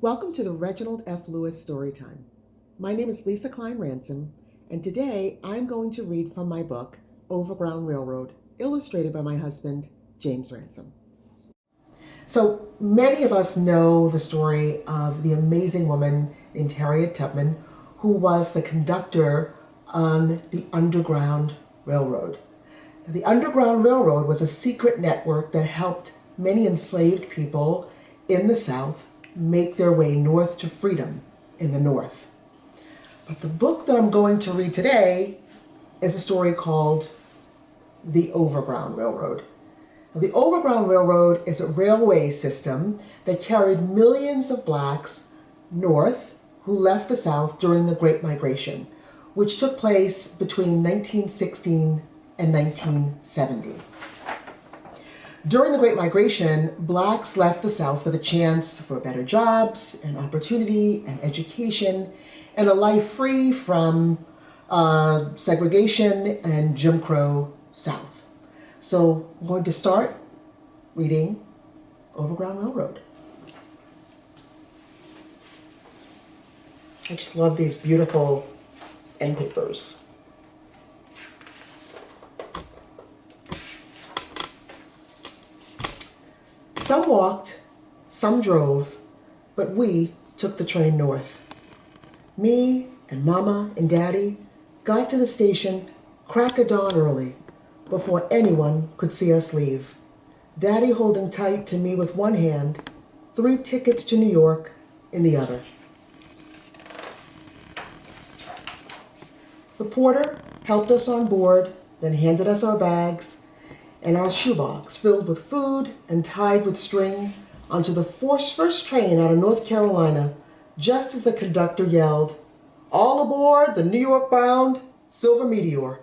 Welcome to the Reginald F. Lewis Storytime. My name is Lesa Cline Ransome, and today I'm going to read from my book, Overground Railroad, illustrated by my husband, James Ransome. So many of us know the story of the amazing woman named Harriet Tubman, who was the conductor on the Underground Railroad. The Underground Railroad was a secret network that helped many enslaved people in the South make their way north to freedom in the North. But the book that I'm going to read today is a story called The Overground Railroad. Now, the Overground Railroad is a railway system that carried millions of blacks north who left the South during the Great Migration, which took place between 1916 and 1970. During the Great Migration, blacks left the South for the chance for better jobs and opportunity and education and a life free from segregation and Jim Crow South. So I'm going to start reading Overground Railroad. I just love these beautiful end papers. Some walked, some drove, but we took the train north. Me and Mama and Daddy got to the station crack of dawn early, before anyone could see us leave. Daddy holding tight to me with one hand, 3 tickets to New York in the other. The porter helped us on board, then handed us our bags and our shoebox filled with food and tied with string onto the first train out of North Carolina, just as the conductor yelled, "All aboard the New York-bound Silver Meteor."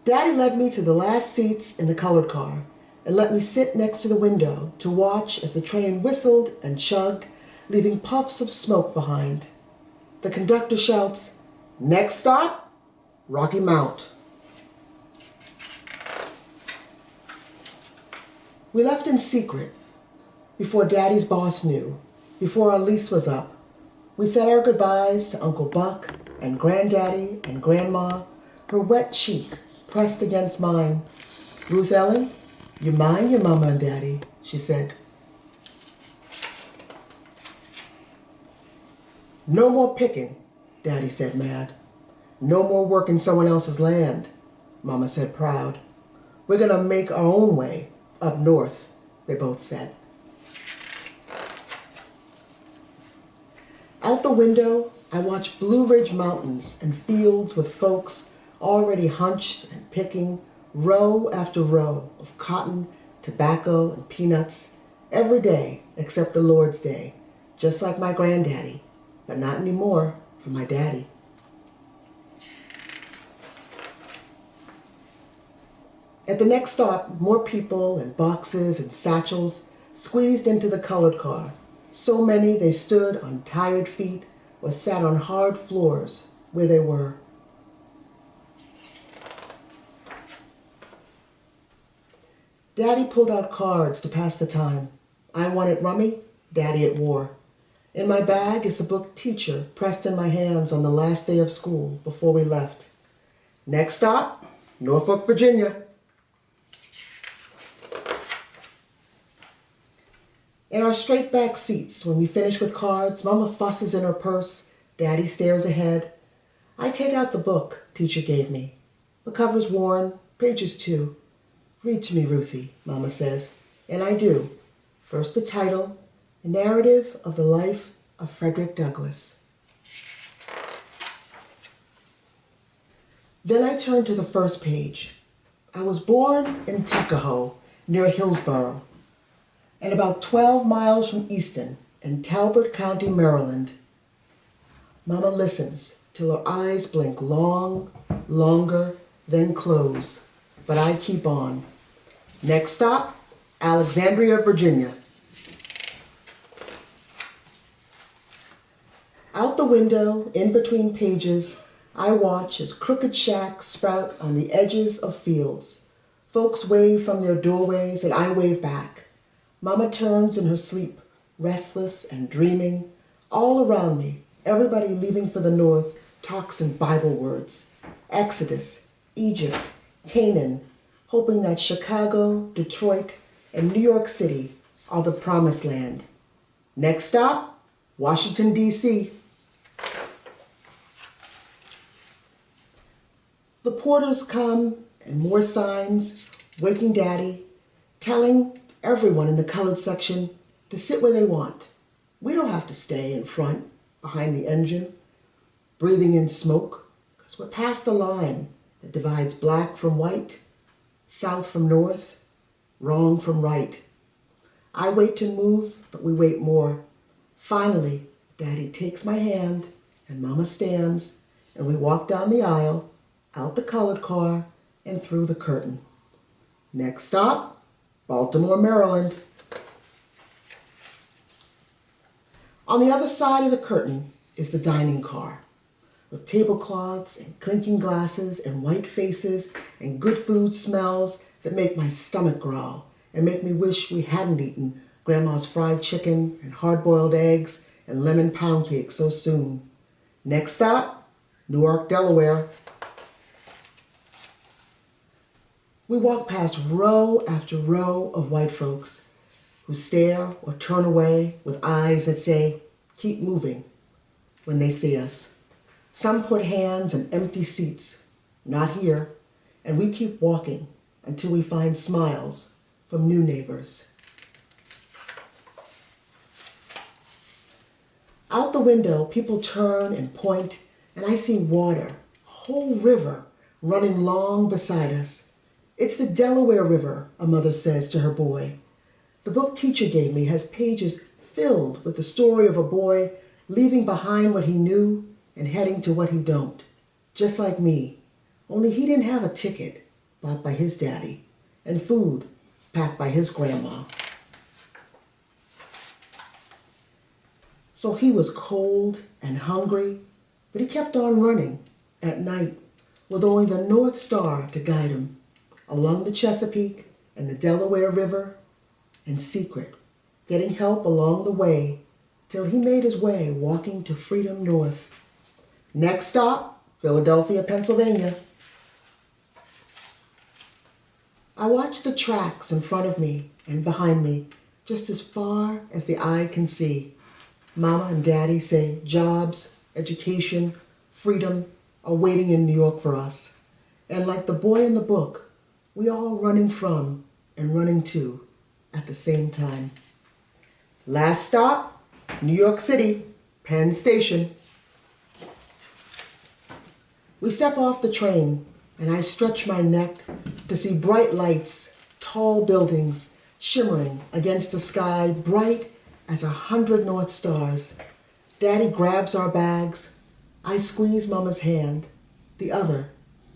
Daddy led me to the last seats in the colored car and let me sit next to the window to watch as the train whistled and chugged, leaving puffs of smoke behind. The conductor shouts, "Next stop, Rocky Mount." We left in secret, before Daddy's boss knew, before our lease was up. We said our goodbyes to Uncle Buck and Granddaddy and Grandma, her wet cheek pressed against mine. "Ruth Ellen, you mind your Mama and Daddy," she said. "No more picking," Daddy said mad. "No more working someone else's land," Mama said proud. "We're gonna make our own way up north," they both said. Out the window, I watched Blue Ridge Mountains and fields with folks already hunched and picking row after row of cotton, tobacco, and peanuts every day except the Lord's Day, just like my granddaddy, but not anymore for my daddy. At the next stop, more people and boxes and satchels squeezed into the colored car. So many they stood on tired feet or sat on hard floors where they were. Daddy pulled out cards to pass the time. I wanted rummy, Daddy at war. In my bag is the book Teacher pressed in my hands on the last day of school before we left. Next stop, Norfolk, Virginia. In our straight back seats, when we finish with cards, Mama fusses in her purse, Daddy stares ahead. I take out the book Teacher gave me. The cover's worn, pages too. "Read to me, Ruthie," Mama says, and I do. First the title, A Narrative of the Life of Frederick Douglass. Then I turn to the first page. I was born in Tuckahoe, near Hillsborough, and about 12 miles from Easton in Talbot County, Maryland. Mama listens till her eyes blink long, longer, then close, but I keep on. Next stop, Alexandria, Virginia. Out the window, in between pages, I watch as crooked shacks sprout on the edges of fields. Folks wave from their doorways and I wave back. Mama turns in her sleep, restless and dreaming. All around me, everybody leaving for the north talks in Bible words. Exodus, Egypt, Canaan, hoping that Chicago, Detroit, and New York City are the promised land. Next stop, Washington, D.C. The porters come and more signs, waking Daddy, telling everyone in the colored section to sit where they want. We don't have to stay in front, behind the engine, breathing in smoke, because we're past the line that divides black from white, south from north, wrong from right. I wait to move, but we wait more. Finally, Daddy takes my hand and Mama stands, and we walk down the aisle, out the colored car, and through the curtain. Next stop, Baltimore, Maryland. On the other side of the curtain is the dining car, with tablecloths and clinking glasses and white faces and good food smells that make my stomach growl and make me wish we hadn't eaten Grandma's fried chicken and hard-boiled eggs and lemon pound cake so soon. Next stop, Newark, Delaware. We walk past row after row of white folks who stare or turn away with eyes that say, "Keep moving," when they see us. Some put hands on empty seats, not here, and we keep walking until we find smiles from new neighbors. Out the window, people turn and point, and I see water, a whole river, running long beside us. It's the Delaware River, a mother says to her boy. The book teacher gave me has pages filled with the story of a boy leaving behind what he knew and heading to what he don't. Just like me, only he didn't have a ticket bought by his daddy and food packed by his grandma. So he was cold and hungry, but he kept on running at night with only the North Star to guide him, along the Chesapeake and the Delaware River, in secret, getting help along the way till he made his way walking to freedom north. Next stop, Philadelphia, Pennsylvania. I watch the tracks in front of me and behind me, just as far as the eye can see. Mama and Daddy say jobs, education, freedom are waiting in New York for us. And like the boy in the book, we all running from and running to at the same time. Last stop, New York City, Penn Station. We step off the train, and I stretch my neck to see bright lights, tall buildings, shimmering against a sky bright as 100 North Stars. Daddy grabs our bags. I squeeze Mama's hand. The other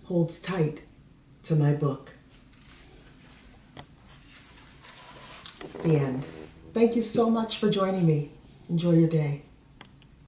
holds tight to my book. The end. Thank you so much for joining me. Enjoy your day.